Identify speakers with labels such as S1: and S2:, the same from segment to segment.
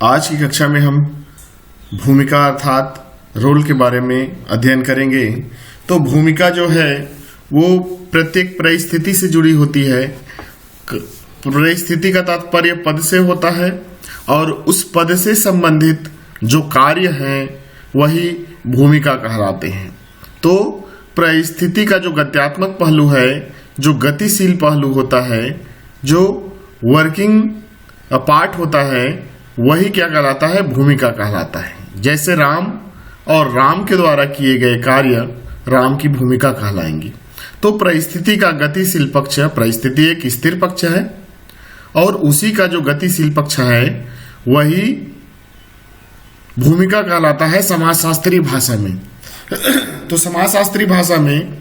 S1: आज की कक्षा में हम भूमिका अर्थात रोल के बारे में अध्ययन करेंगे। तो भूमिका जो है वो प्रत्येक परिस्थिति से जुड़ी होती है। परिस्थिति का तात्पर्य पद से होता है और उस पद से संबंधित जो कार्य हैं वही भूमिका कहलाते हैं। तो परिस्थिति का जो गत्यात्मक पहलू है, जो गतिशील पहलू होता है, जो वर्किंग पार्ट होता है, वही क्या कहलाता है? भूमिका कहलाता है। जैसे राम और राम के द्वारा किए गए कार्य राम की भूमिका कहलाएंगे। तो परिस्थिति का गतिशील पक्ष, परिस्थिति एक स्थिर पक्ष है और उसी का जो गतिशील पक्ष है वही भूमिका कहलाता है समाजशास्त्रीय भाषा में। तो समाजशास्त्रीय भाषा में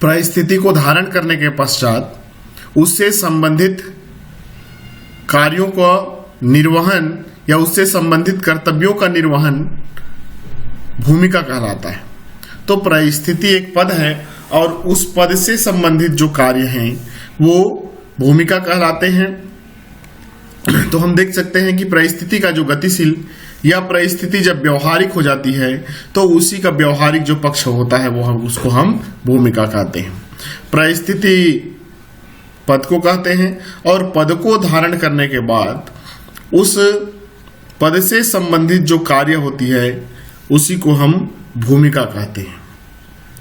S1: परिस्थिति को धारण करने के पश्चात उससे संबंधित कार्यों का निर्वहन या उससे संबंधित कर्तव्यों का निर्वहन भूमिका कहलाता है। तो परिस्थिति एक पद है और उस पद से संबंधित जो कार्य हैं वो भूमिका कहलाते हैं। तो हम देख सकते हैं कि परिस्थिति का जो गतिशील या परिस्थिति जब व्यवहारिक हो जाती है तो उसी का व्यवहारिक जो पक्ष होता है वो उसको हम भूमिका कहते हैं। परिस्थिति पद को कहते हैं और पद को धारण करने के बाद उस पद से संबंधित जो कार्य होती है उसी को हम भूमिका कहते हैं।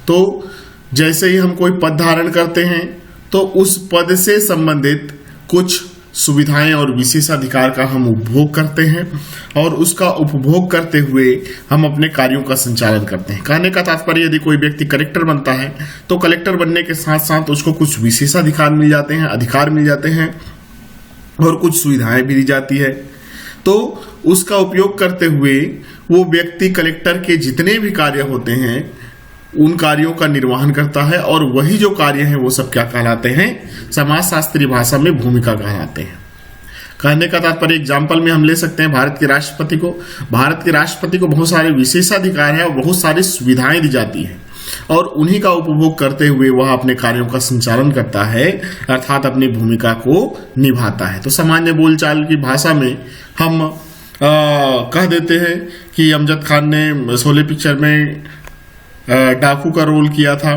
S1: तो जैसे ही हम कोई पद धारण करते हैं तो उस पद से संबंधित कुछ सुविधाएं और विशेषाधिकार का हम उपभोग करते हैं और उसका उपभोग करते हुए हम अपने कार्यों का संचालन करते हैं। कहने का तात्पर्य यदि कोई व्यक्ति कलेक्टर बनता है तो कलेक्टर बनने के साथ साथ उसको कुछ विशेषाधिकार मिल जाते हैं, अधिकार मिल जाते हैं और कुछ सुविधाएं भी दी जाती है। तो उसका उपयोग करते हुए वो व्यक्ति कलेक्टर के जितने भी कार्य होते हैं उन कार्यों का निर्वहन करता है और वही जो कार्य है वो सब क्या कहलाते हैं? समाजशास्त्रीय भाषा में भूमिका कहलाते हैं। कहने का तात्पर्य एग्जाम्पल में हम ले सकते हैं भारत के राष्ट्रपति को। भारत के राष्ट्रपति को बहुत सारे विशेषाधिकार है और बहुत सारी सुविधाएं दी जाती हैं और उन्हीं का उपभोग करते हुए वह अपने कार्यों का संचालन करता है, अर्थात अपनी भूमिका को निभाता है। तो सामान्य बोलचाल की भाषा में हम कह देते हैं कि अमजद खान ने शोले पिक्चर में डाकू का रोल किया था,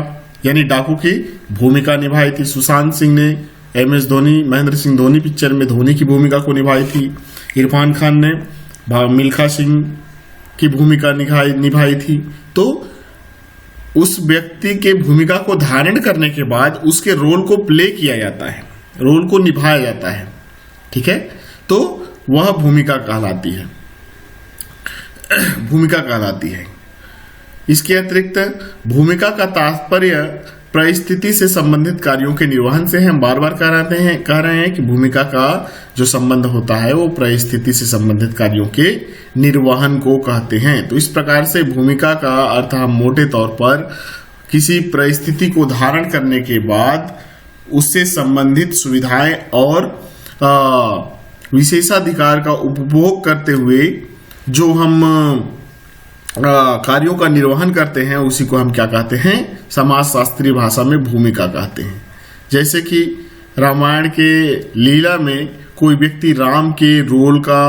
S1: यानी डाकू की भूमिका निभाई थी। सुशांत सिंह ने MS धोनी, महेंद्र सिंह धोनी पिक्चर में धोनी की भूमिका को निभाई थी। इरफान खान ने मिल्खा सिंह की भूमिका निभाई थी। तो उस व्यक्ति के भूमिका को धारण करने के बाद उसके रोल को प्ले किया जाता है, रोल को निभाया जाता है। ठीक है, तो वह भूमिका कहलाती है, भूमिका कहलाती है। इसके अतिरिक्त भूमिका का तात्पर्य परिस्थिति से संबंधित कार्यों के निर्वहन से है। हम बार बार कह रहे हैं कि भूमिका का जो संबंध होता है वो परिस्थिति से संबंधित कार्यों के निर्वहन को कहते हैं। तो इस प्रकार से भूमिका का अर्थ हम मोटे तौर पर किसी परिस्थिति को धारण करने के बाद उससे संबंधित सुविधाएं और विशेषाधिकार का उपभोग करते हुए जो हम कार्यों का निर्वहन करते हैं उसी को हम क्या कहते हैं? समाजशास्त्रीय भाषा में भूमिका कहते हैं। जैसे कि रामायण के लीला में कोई व्यक्ति राम के रोल का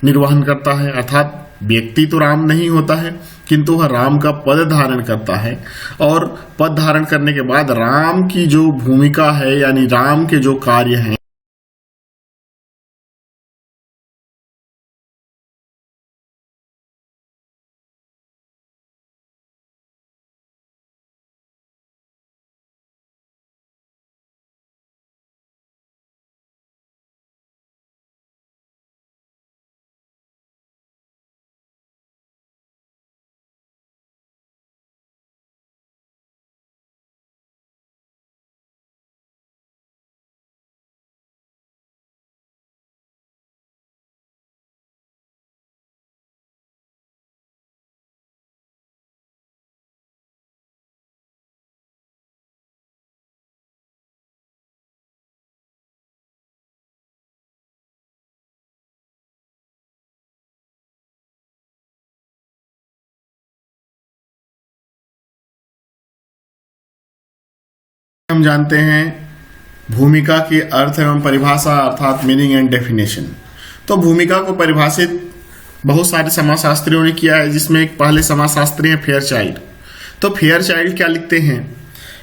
S1: निर्वहन करता है, अर्थात व्यक्ति तो राम नहीं होता है किंतु वह राम का पद धारण करता है और पद धारण करने के बाद राम की जो भूमिका है यानी राम के जो कार्य हैं हम जानते हैं भूमिका के अर्थ एवं परिभाषा अर्थात मीनिंग एंड डेफिनेशन। तो भूमिका को परिभाषित बहुत सारे समाजशास्त्रियों ने किया है, जिसमें एक पहले समाजशास्त्री हैं फेयरचाइल्ड। तो फेयरचाइल्ड क्या लिखते हैं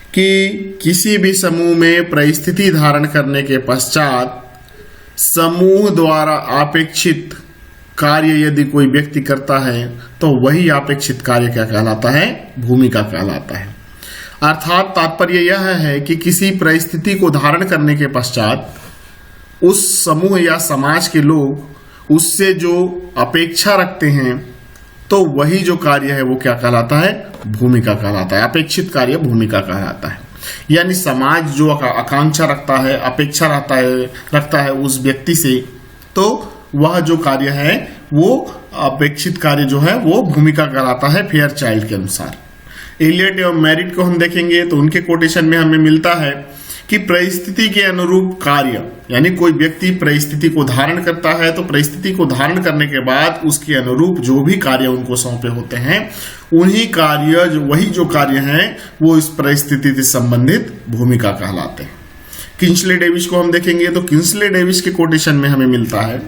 S1: कि किसी भी समूह में परिस्थिति धारण करने के पश्चात समूह द्वारा अपेक्षित कार्य यदि कोई व्यक्ति करता है तो वही अपेक्षित कार्य क्या कहलाता है, भूमिका कहलाता है। अर्थात तात्पर्य यह है कि किसी परिस्थिति को धारण करने के पश्चात उस समूह या समाज के लोग उससे जो अपेक्षा रखते हैं तो वही जो कार्य है वो क्या कहलाता है, भूमिका कहलाता है। अपेक्षित कार्य भूमिका कहलाता है। यानी समाज जो आकांक्षा रखता है, अपेक्षा रखता है उस व्यक्ति से, तो वह जो कार्य है वो अपेक्षित कार्य जो है वो भूमिका कहलाता है फेयरचाइल्ड के अनुसार। एलियट एवं मैरिट को हम देखेंगे तो उनके कोटेशन में हमें मिलता है कि परिस्थिति के अनुरूप कार्य, यानी कोई व्यक्ति परिस्थिति को धारण करता है तो परिस्थिति को धारण करने के बाद उसके अनुरूप जो भी कार्य उनको सौंपे होते हैं उन्हीं कार्य वही जो कार्य हैं वो इस परिस्थिति से संबंधित भूमिका कहलाते हैं। किंसले डेविस को हम देखेंगे तो किंसले डेविस के कोटेशन में हमें मिलता है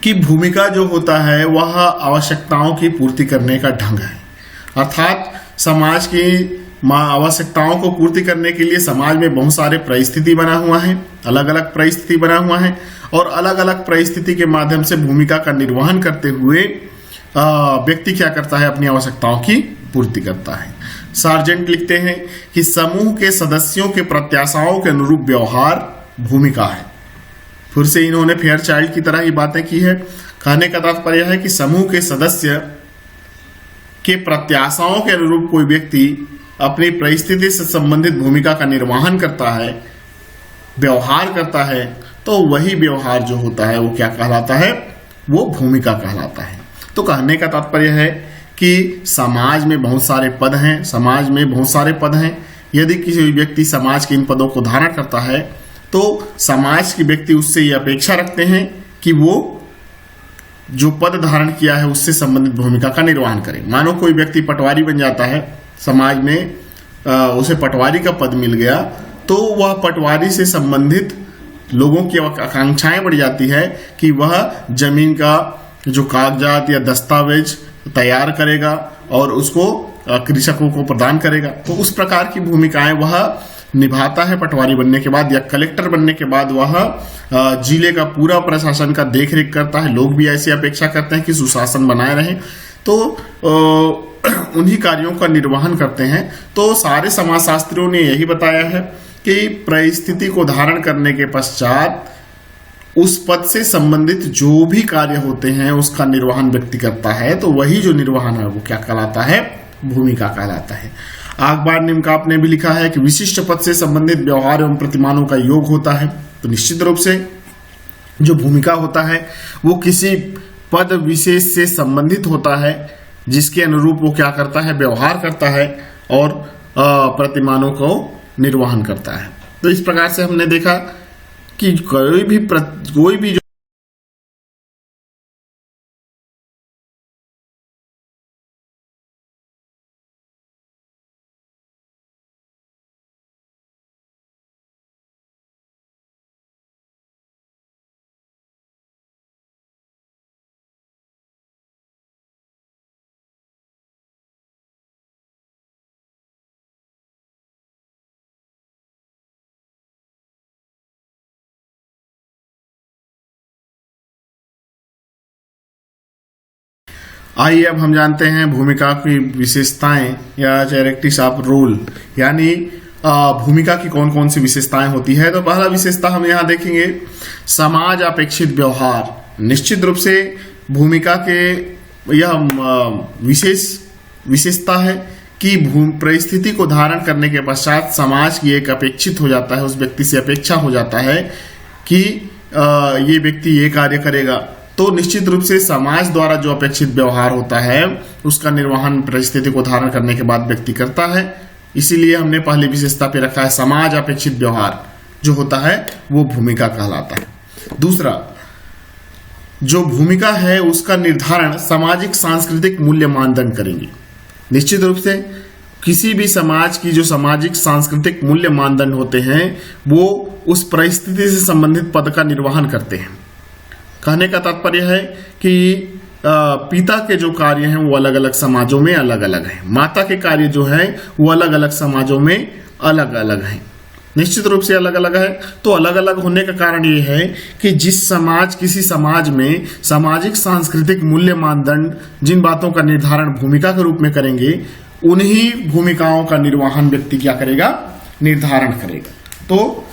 S1: कि भूमिका जो होता है वह आवश्यकताओं की पूर्ति करने का ढंग है। अर्थात समाज की आवश्यकताओं को पूर्ति करने के लिए समाज में बहुत सारे परिस्थिति बना हुआ है, अलग अलग परिस्थिति बना हुआ है, और अलग अलग परिस्थिति के माध्यम से भूमिका का निर्वहन करते हुए व्यक्ति क्या करता है, अपनी आवश्यकताओं की पूर्ति करता है। सार्जेंट लिखते हैं कि समूह के सदस्यों के प्रत्याशाओं के अनुरूप व्यवहार भूमिका है। फिर से इन्होंने फेयरचाइल्ड की तरह ही बातें की है। कहने का तात्पर्य है कि समूह के सदस्य के प्रत्याशाओं के अनुरूप कोई व्यक्ति अपनी परिस्थिति से संबंधित भूमिका का निर्वहन करता है, व्यवहार करता है, तो वही व्यवहार जो होता है वो क्या कहलाता है, वो भूमिका कहलाता है। तो कहने का तात्पर्य है कि समाज में बहुत सारे पद हैं, यदि किसी व्यक्ति समाज के इन पदों को धारण करता है तो समाज के व्यक्ति उससे ये अपेक्षा रखते हैं कि वो जो पद धारण किया है उससे संबंधित भूमिका का निर्वहन करे। मानो कोई व्यक्ति पटवारी बन जाता है, समाज में उसे पटवारी का पद मिल गया, तो वह पटवारी से संबंधित लोगों की आकांक्षाएं बढ़ जाती है कि वह जमीन का जो कागजात या दस्तावेज तैयार करेगा और उसको कृषकों को प्रदान करेगा। तो उस प्रकार की भूमिकाएं वह निभाता है पटवारी बनने के बाद, या कलेक्टर बनने के बाद वह जिले का पूरा प्रशासन का देखरेख करता है। लोग भी ऐसी अपेक्षा करते हैं कि सुशासन बनाए रहे, तो उन्हीं कार्यों का निर्वहन करते हैं। तो सारे समाजशास्त्रियों ने यही बताया है कि परिस्थिति को धारण करने के पश्चात उस पद से संबंधित जो भी कार्य होते हैं उसका निर्वहन व्यक्ति करता है, तो वही जो निर्वहन है वो क्या कहलाता है, भूमिका कहलाता है। अखबार निमकाप ने भी लिखा है कि विशिष्ट पद से संबंधित व्यवहार एवं प्रतिमानों का योग होता है। तो निश्चित रूप से जो भूमिका होता है वो किसी पद विशेष से संबंधित होता है, जिसके अनुरूप वो क्या करता है, व्यवहार करता है और प्रतिमानों को निर्वहन करता है। तो इस प्रकार से हमने देखा कि कोई भी आइए अब हम जानते हैं भूमिका की विशेषताएं या कैरेक्टरिस्टिक्स ऑफ रोल, यानी भूमिका की कौन कौन सी विशेषताएं होती है। तो पहला विशेषता हम यहाँ देखेंगे समाज अपेक्षित व्यवहार। निश्चित रूप से भूमिका के यह विशेषता है कि परिस्थिति को धारण करने के पश्चात समाज की एक अपेक्षित हो जाता है, उस व्यक्ति से अपेक्षा हो जाता है कि ये व्यक्ति ये कार्य करेगा। तो निश्चित रूप से समाज द्वारा जो अपेक्षित व्यवहार होता है उसका निर्वहन परिस्थिति को धारण करने के बाद व्यक्ति करता है। इसीलिए हमने पहली विशेषता पे रखा है समाज अपेक्षित व्यवहार जो होता है वो भूमिका कहलाता है। दूसरा, जो भूमिका है उसका निर्धारण सामाजिक सांस्कृतिक मूल्य मानदंड करेंगे। निश्चित रूप से किसी भी समाज की जो सामाजिक सांस्कृतिक मूल्य मानदंड होते हैं वो उस परिस्थिति से संबंधित पद का निर्वहन करते हैं। कहने का तात्पर्य है कि पिता के जो कार्य हैं वो अलग अलग समाजों में अलग अलग हैं, माता के कार्य जो है वो अलग अलग समाजों में अलग अलग हैं, निश्चित रूप से अलग अलग है। तो अलग अलग होने का कारण ये है कि किसी समाज में सामाजिक सांस्कृतिक मूल्य मानदंड जिन बातों का निर्धारण भूमिका के रूप में करेंगे, उन्हीं भूमिकाओं का निर्वहन व्यक्ति क्या करेगा, निर्धारण करेगा। तो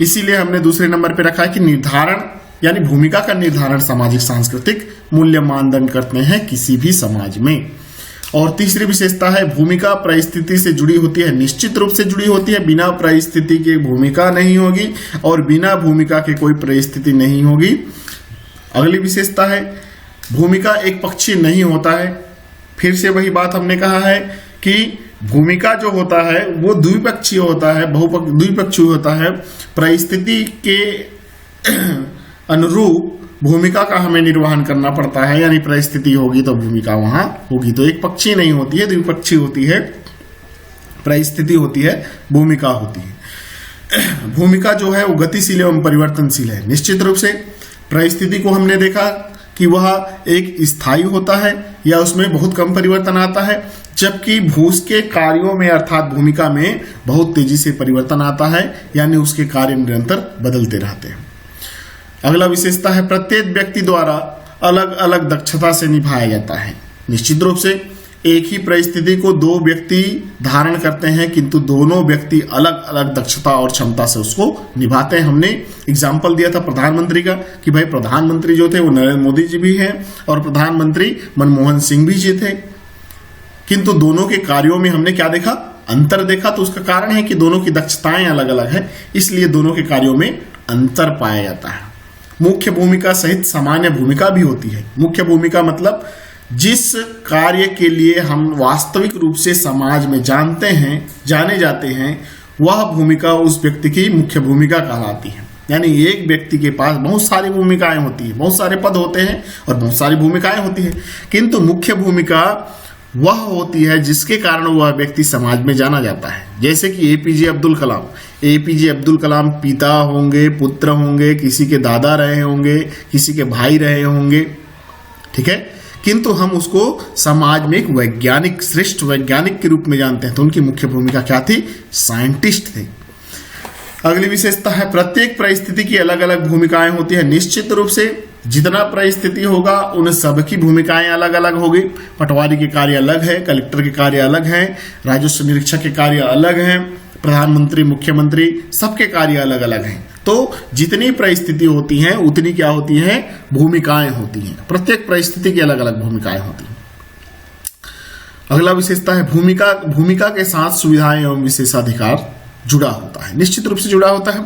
S1: इसीलिए हमने दूसरे नंबर पे रखा है कि निर्धारण यानी भूमिका का निर्धारण सामाजिक सांस्कृतिक मूल्य मानदंड करते हैं किसी भी समाज में। और तीसरी विशेषता है भूमिका परिस्थिति से जुड़ी होती है, निश्चित रूप से जुड़ी होती है। बिना परिस्थिति के भूमिका नहीं होगी और बिना भूमिका के कोई परिस्थिति नहीं होगी। अगली विशेषता है भूमिका एक पक्षीय नहीं होता है। फिर से वही बात हमने कहा है कि भूमिका जो होता है वो द्विपक्षीय होता है, द्विपक्षीय होता है। परिस्थिति के अनुरूप भूमिका का हमें निर्वहन करना पड़ता है, यानी परिस्थिति होगी तो भूमिका वहां होगी। तो एक पक्षीय नहीं होती है, द्विपक्षीय होती है। परिस्थिति होती है, भूमिका होती है। भूमिका जो है वो गतिशील एवं परिवर्तनशील है। निश्चित रूप से परिस्थिति को हमने देखा कि वह एक स्थायी होता है या उसमें बहुत कम परिवर्तन आता है, जबकि भूस के कार्यों में अर्थात भूमिका में बहुत तेजी से परिवर्तन आता है, यानी उसके कार्य निरंतर बदलते रहते हैं। अगला विशेषता है प्रत्येक व्यक्ति द्वारा अलग अलग दक्षता से निभाया जाता है। निश्चित रूप से एक ही परिस्थिति को दो व्यक्ति धारण करते हैं, किंतु दोनों व्यक्ति अलग अलग दक्षता और क्षमता से उसको निभाते हैं। हमने एग्जाम्पल दिया था प्रधानमंत्री का कि भाई प्रधानमंत्री जो थे वो नरेंद्र मोदी जी भी हैं और प्रधानमंत्री मनमोहन सिंह भी जी थे, किंतु दोनों के कार्यों में हमने क्या देखा, अंतर देखा। तो उसका कारण है कि दोनों की दक्षताएं अलग अलग है, इसलिए दोनों के कार्यों में अंतर पाया जाता है। मुख्य भूमिका सहित सामान्य भूमिका भी होती है। मुख्य भूमिका मतलब जिस कार्य के लिए हम वास्तविक रूप से समाज में जाने जाते हैं, वह भूमिका उस व्यक्ति की मुख्य भूमिका कहलाती है। यानी एक व्यक्ति के पास बहुत सारी भूमिकाएं होती है, बहुत सारे पद होते हैं और बहुत सारी भूमिकाएं होती है, किंतु मुख्य भूमिका वह होती है जिसके कारण वह व्यक्ति समाज में जाना जाता है। जैसे कि एपीजे अब्दुल कलाम पिता होंगे, पुत्र होंगे, किसी के दादा रहे होंगे, किसी के भाई रहे होंगे, ठीक है, किंतु हम उसको समाज में एक वैज्ञानिक, श्रेष्ठ वैज्ञानिक के रूप में जानते हैं। तो उनकी मुख्य भूमिका क्या थी, साइंटिस्ट थे। अगली विशेषता है प्रत्येक परिस्थिति की अलग अलग भूमिकाएं होती है। निश्चित रूप से जितना परिस्थिति होगा उन सबकी भूमिकाएं अलग अलग होगी। पटवारी के कार्य अलग है, कलेक्टर के कार्य अलग है, राजस्व निरीक्षक के कार्य अलग हैं, प्रधानमंत्री, मुख्यमंत्री, सबके कार्य अलग अलग हैं। तो जितनी परिस्थिति होती हैं उतनी क्या होती हैं, भूमिकाएं होती हैं। प्रत्येक परिस्थिति की अलग अलग भूमिकाएं होती हैं। अगला विशेषता है भूमिका के साथ सुविधाएं एवं विशेषाधिकार जुड़ा होता है। निश्चित रूप से जुड़ा होता है।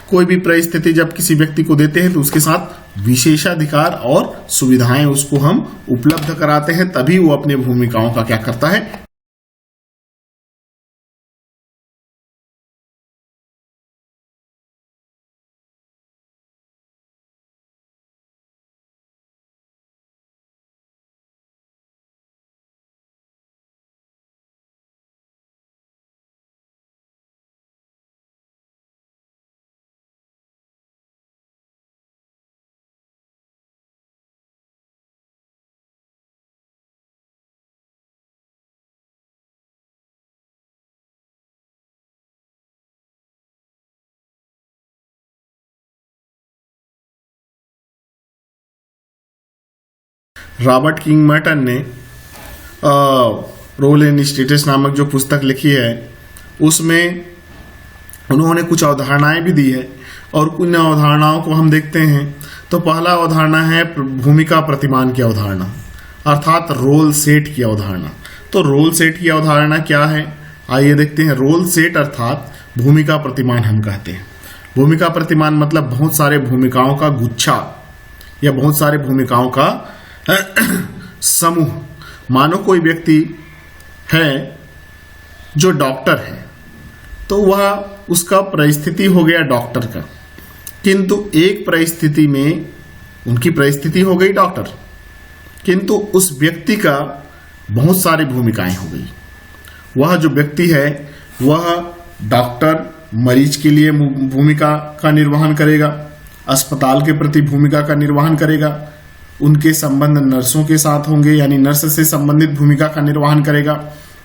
S1: कोई भी परिस्थिति जब किसी व्यक्ति को देते हैं तो उसके साथ विशेषाधिकार और सुविधाएं उसको हम उपलब्ध कराते हैं, तभी वो अपने भूमिकाओं का क्या करता है, रॉबर्ट किंगमर्टन ने रोल इन स्टेटस नामक जो पुस्तक लिखी है उसमें उन्होंने कुछ अवधारणाएं भी दी है और उन अवधारणाओं को हम देखते हैं। तो पहला अवधारणा है भूमिका प्रतिमान की अवधारणा, अर्थात रोल सेट की अवधारणा। तो रोल सेट की अवधारणा क्या है, आइए देखते हैं। रोल सेट अर्थात भूमिका प्रतिमान हम कहते हैं। भूमिका प्रतिमान मतलब बहुत सारे भूमिकाओं का गुच्छा या बहुत सारे भूमिकाओं का समूह। मानो कोई व्यक्ति है जो डॉक्टर है, तो वह उसका परिस्थिति हो गया डॉक्टर का, किंतु एक परिस्थिति में उनकी परिस्थिति हो गई डॉक्टर, किंतु उस व्यक्ति का बहुत सारी भूमिकाएं हो गई। वह जो व्यक्ति है वह डॉक्टर मरीज के लिए भूमिका का निर्वहन करेगा, अस्पताल के प्रति भूमिका का निर्वहन करेगा, उनके संबंध नर्सों के साथ होंगे, यानी नर्स से संबंधित भूमिका का निर्वहन करेगा।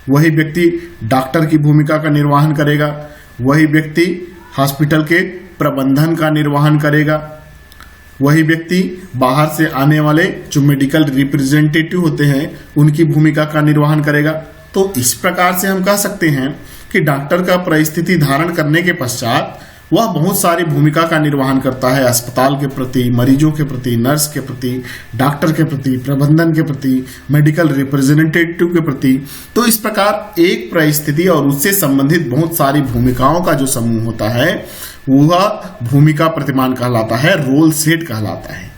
S1: वही व्यक्ति डॉक्टर की भूमिका का निर्वहन करेगा। वही व्यक्ति हॉस्पिटल के प्रबंधन का निर्वहन करेगा। वही व्यक्ति बाहर से आने वाले जो मेडिकल रिप्रेजेंटेटिव होते हैं उनकी भूमिका का निर्वहन करेगा। तो इस प्रकार से हम कह सकते हैं कि डॉक्टर का परिस्थिति धारण करने के पश्चात वह बहुत सारी भूमिका का निर्वहन करता है, अस्पताल के प्रति, मरीजों के प्रति, नर्स के प्रति, डॉक्टर के प्रति, प्रबंधन के प्रति, मेडिकल रिप्रेजेंटेटिव के प्रति। तो इस प्रकार एक परिस्थिति और उससे संबंधित बहुत सारी भूमिकाओं का जो समूह होता है वह भूमिका प्रतिमान कहलाता है, रोल सेट कहलाता है।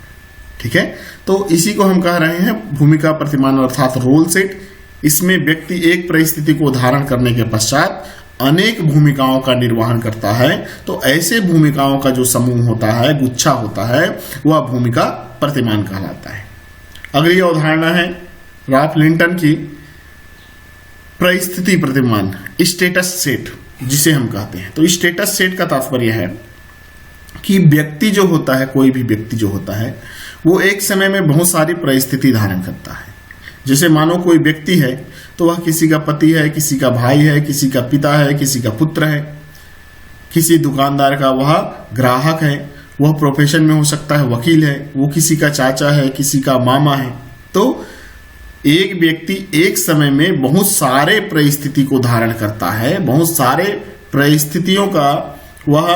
S1: ठीक है, तो इसी को हम कह रहे हैं भूमिका प्रतिमान अर्थात रोल सेट। इसमें व्यक्ति एक परिस्थिति को धारण करने के पश्चात अनेक भूमिकाओं का निर्वहन करता है। तो ऐसे भूमिकाओं का जो समूह होता है, गुच्छा होता है, वह भूमिका प्रतिमान कहलाता है। अगली अवधारणा है राल्फ लिंटन की परिस्थिति प्रतिमान, स्टेटस सेट जिसे हम कहते हैं। तो स्टेटस सेट का तात्पर्य है कि व्यक्ति जो होता है, कोई भी व्यक्ति जो होता है, वो एक समय में बहुत सारी परिस्थिति धारण करता है। जैसे मानो कोई व्यक्ति है तो वह किसी का पति है, किसी का भाई है, किसी का पिता है, किसी का पुत्र है, किसी दुकानदार का वह ग्राहक है, वह प्रोफेशन में हो सकता है वकील है, वो किसी का चाचा है, किसी का मामा है। तो एक व्यक्ति एक समय में बहुत सारे परिस्थिति को धारण करता है, बहुत सारे परिस्थितियों का वह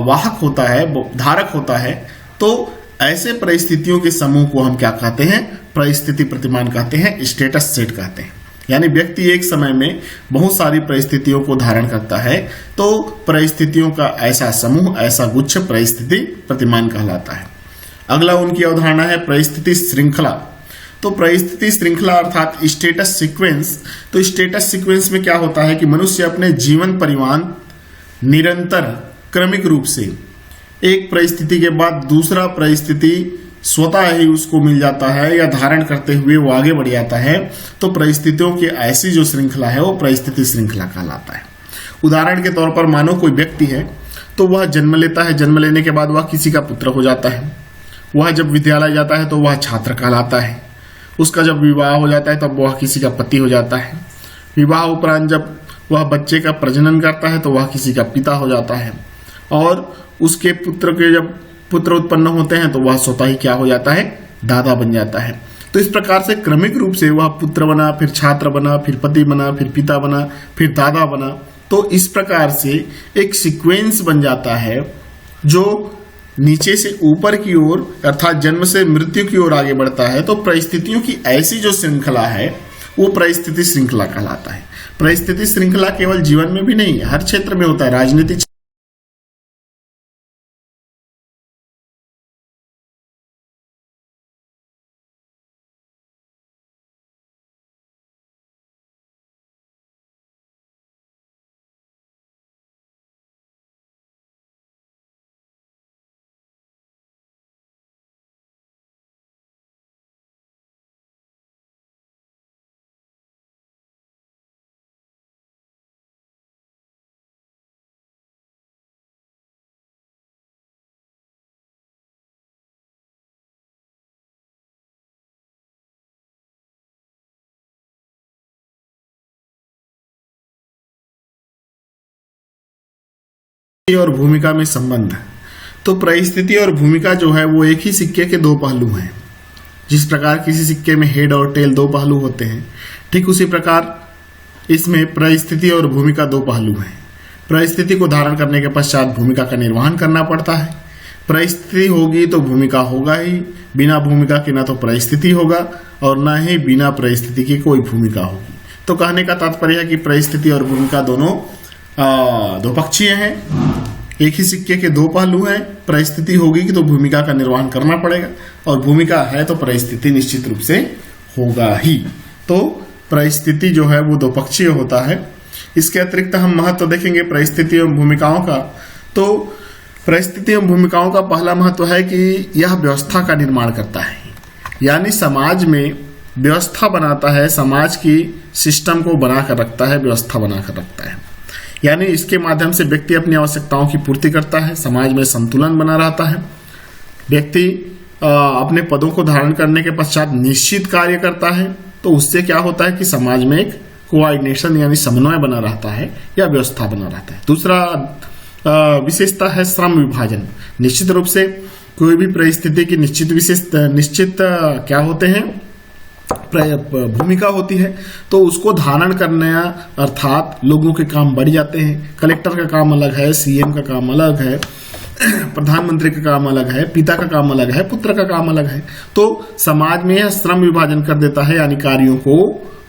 S1: वाहक होता है, धारक होता है। तो ऐसे परिस्थितियों के समूह को हम क्या कहते हैं? परिस्थिति प्रतिमान कहते हैं, स्टेटस सेट कहते हैं। यानी व्यक्ति एक समय में बहुत सारी परिस्थितियों को धारण करता है, तो परिस्थितियों का ऐसा समूह, ऐसा गुच्छ परिस्थिति प्रतिमान कहलाता है। अगला उनकी अवधारणा है परिस्थिति श्रृंखला। तो परिस्थिति श्रृंखला अर्थात स्टेटस सीक्वेंस। तो स्टेटस सीक्वेंस में क्या होता है कि मनुष्य अपने जीवन परिवार निरंतर क्रमिक रूप से एक परिस्थिति के बाद दूसरा परिस्थिति स्वतः ही उसको मिल जाता है या धारण करते हुए वो आगे बढ़ जाता है। तो परिस्थितियों की ऐसी जो श्रृंखला है वो परिस्थिति श्रृंखला कहलाता है। उदाहरण के तौर पर मानो कोई व्यक्ति है तो वह जन्म लेता है, जन्म लेने के बाद वह किसी का पुत्र हो जाता है। वह जब विद्यालय जाता है तो वह छात्र कहलाता है। उसका जब विवाह हो जाता है तब वह किसी का पति हो जाता है। विवाह उपरांत जब वह बच्चे का प्रजनन करता है तो वह किसी का पिता हो जाता है। और उसके पुत्र के जब पुत्र उत्पन्न होते हैं तो वह स्वतः ही क्या हो जाता है? दादा बन जाता है। तो इस प्रकार से क्रमिक रूप से वह पुत्र बना, फिर छात्र बना, फिर पति बना, फिर पिता बना, फिर दादा बना। तो इस प्रकार से एक सीक्वेंस बन जाता है जो नीचे से ऊपर की ओर अर्थात जन्म से मृत्यु की ओर आगे बढ़ता है। तो परिस्थितियों की ऐसी जो श्रृंखला है वो परिस्थिति श्रृंखला कहलाता है। परिस्थिति श्रृंखला केवल जीवन में भी नहीं, हर क्षेत्र में होता है। राजनीतिक और भूमिका में संबंध। तो परिस्थिति और भूमिका जो है वो एक ही सिक्के के दो पहलू हैं। जिस प्रकार किसी सिक्के में हेड और टेल दो पहलू होते हैं, ठीक उसी प्रकार इसमें परिस्थिति और भूमिका दो पहलू हैं। परिस्थिति को धारण करने के पश्चात भूमिका का निर्वहन करना पड़ता है। परिस्थिति होगी तो भूमिका होगा ही, बिना भूमिका के ना तो परिस्थिति होगा और ना ही बिना परिस्थिति की कोई भूमिका होगी। तो कहने का तात्पर्य है कि परिस्थिति और भूमिका दोनों दो पक्षीय हैं, एक ही सिक्के के दो पहलू हैं। परिस्थिति होगी कि तो भूमिका का निर्वहन करना पड़ेगा और भूमिका है तो परिस्थिति निश्चित रूप से होगा ही। तो परिस्थिति जो है वो दो पक्षीय होता है। इसके अतिरिक्त हम महत्व देखेंगे परिस्थिति एवं भूमिकाओं का। तो परिस्थिति एवं भूमिकाओं का पहला महत्व है कि यह व्यवस्था का निर्माण करता है, यानी समाज में व्यवस्था बनाता है, समाज की सिस्टम को बनाकर रखता है, व्यवस्था बनाकर रखता है। यानी इसके माध्यम से व्यक्ति अपनी आवश्यकताओं की पूर्ति करता है, समाज में संतुलन बना रहता है। व्यक्ति अपने पदों को धारण करने के पश्चात निश्चित कार्य करता है, तो उससे क्या होता है कि समाज में एक कोऑर्डिनेशन यानी समन्वय बना रहता है या व्यवस्था बना रहता है। दूसरा विशेषता है श्रम विभाजन। निश्चित रूप से कोई भी परिस्थिति की निश्चित क्या होते हैं भूमिका होती है, तो उसको धारण करने अर्थात लोगों के काम बढ़ जाते हैं। कलेक्टर का काम अलग है, सीएम का काम अलग है, प्रधानमंत्री का काम अलग है, पिता का काम अलग है, पुत्र का काम अलग है। तो समाज में यह श्रम विभाजन कर देता है, यानी कार्यों को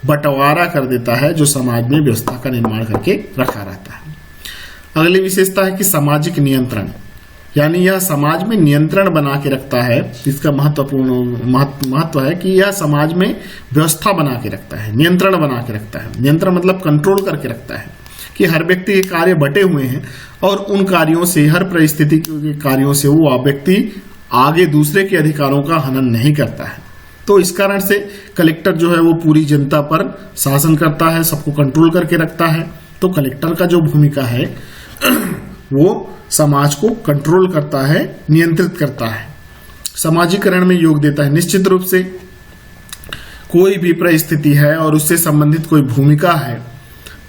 S1: बंटवारा कर देता है, जो समाज में व्यवस्था का निर्माण करके रखा रहता है। अगली विशेषता है कि सामाजिक नियंत्रण, यानी यह समाज में नियंत्रण बना के रखता है। इसका महत्व है कि यह समाज में व्यवस्था बना के रखता है, नियंत्रण बना के रखता है। नियंत्रण मतलब कंट्रोल करके रखता है कि हर व्यक्ति के कार्य बटे हुए हैं और उन कार्यों से, हर परिस्थिति के कार्यों से वो व्यक्ति आगे दूसरे के अधिकारों का हनन नहीं करता है। तो इस कारण से कलेक्टर जो है वो पूरी जनता पर शासन करता है, सबको कंट्रोल करके रखता है। तो कलेक्टर का जो भूमिका है वो समाज को कंट्रोल करता है, नियंत्रित करता है, समाजीकरण में योग देता है। निश्चित रूप से कोई भी परिस्थिति है और उससे संबंधित कोई भूमिका है,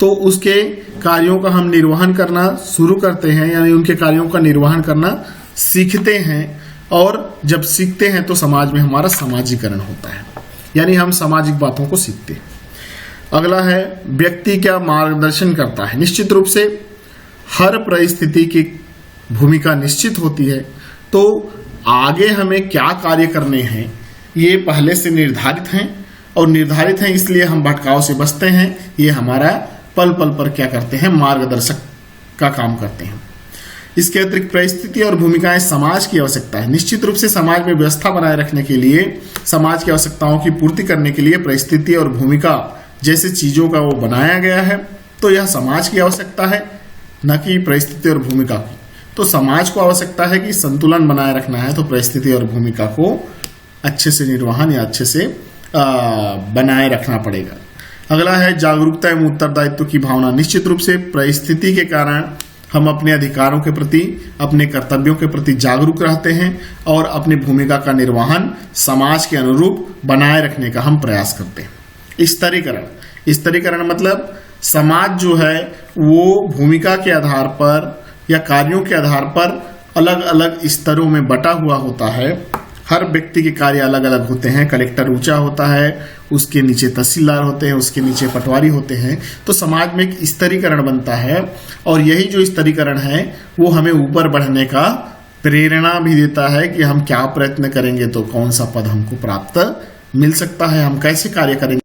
S1: तो उसके कार्यों का हम निर्वहन करना शुरू करते हैं, यानी उनके कार्यों का निर्वहन करना सीखते हैं। और जब सीखते हैं तो समाज में हमारा समाजीकरण होता है, यानी हम सामाजिक बातों को सीखते हैं। अगला है व्यक्ति क्या मार्गदर्शन करता है। निश्चित रूप से हर परिस्थिति की भूमिका निश्चित होती है, तो आगे हमें क्या कार्य करने हैं ये पहले से निर्धारित हैं, और निर्धारित हैं इसलिए हम भटकाव से बचते हैं। ये हमारा पल पल पर क्या करते हैं, मार्गदर्शक का काम करते हैं। इसके अतिरिक्त परिस्थिति और भूमिकाएं समाज की आवश्यकता है। निश्चित रूप से समाज में व्यवस्था बनाए रखने के लिए, समाज की आवश्यकताओं की पूर्ति करने के लिए परिस्थिति और भूमिका जैसे चीजों का वो बनाया गया है। तो यह समाज की आवश्यकता है, न कि परिस्थिति और भूमिका की। तो समाज को आवश्यकता है कि संतुलन बनाए रखना है, तो परिस्थिति और भूमिका को अच्छे से निर्वहन या अच्छे से बनाए रखना पड़ेगा। अगला है जागरूकता एवं उत्तरदायित्व की भावना। निश्चित रूप से परिस्थिति के कारण हम अपने अधिकारों के प्रति, अपने कर्तव्यों के प्रति जागरूक रहते हैं और अपनी भूमिका का निर्वहन समाज के अनुरूप बनाए रखने का हम प्रयास करते हैं। स्तरीकरण मतलब समाज जो है वो भूमिका के आधार पर या कार्यों के आधार पर अलग अलग स्तरों में बटा हुआ होता है। हर व्यक्ति के कार्य अलग अलग होते हैं। कलेक्टर ऊंचा होता है, उसके नीचे तहसीलदार होते हैं, उसके नीचे पटवारी होते हैं। तो समाज में एक स्तरीकरण बनता है, और यही जो स्तरीकरण है वो हमें ऊपर बढ़ने का प्रेरणा भी देता है कि हम क्या प्रयत्न करेंगे तो कौन सा पद हमको प्राप्त मिल सकता है, हम कैसे कार्य करेंगे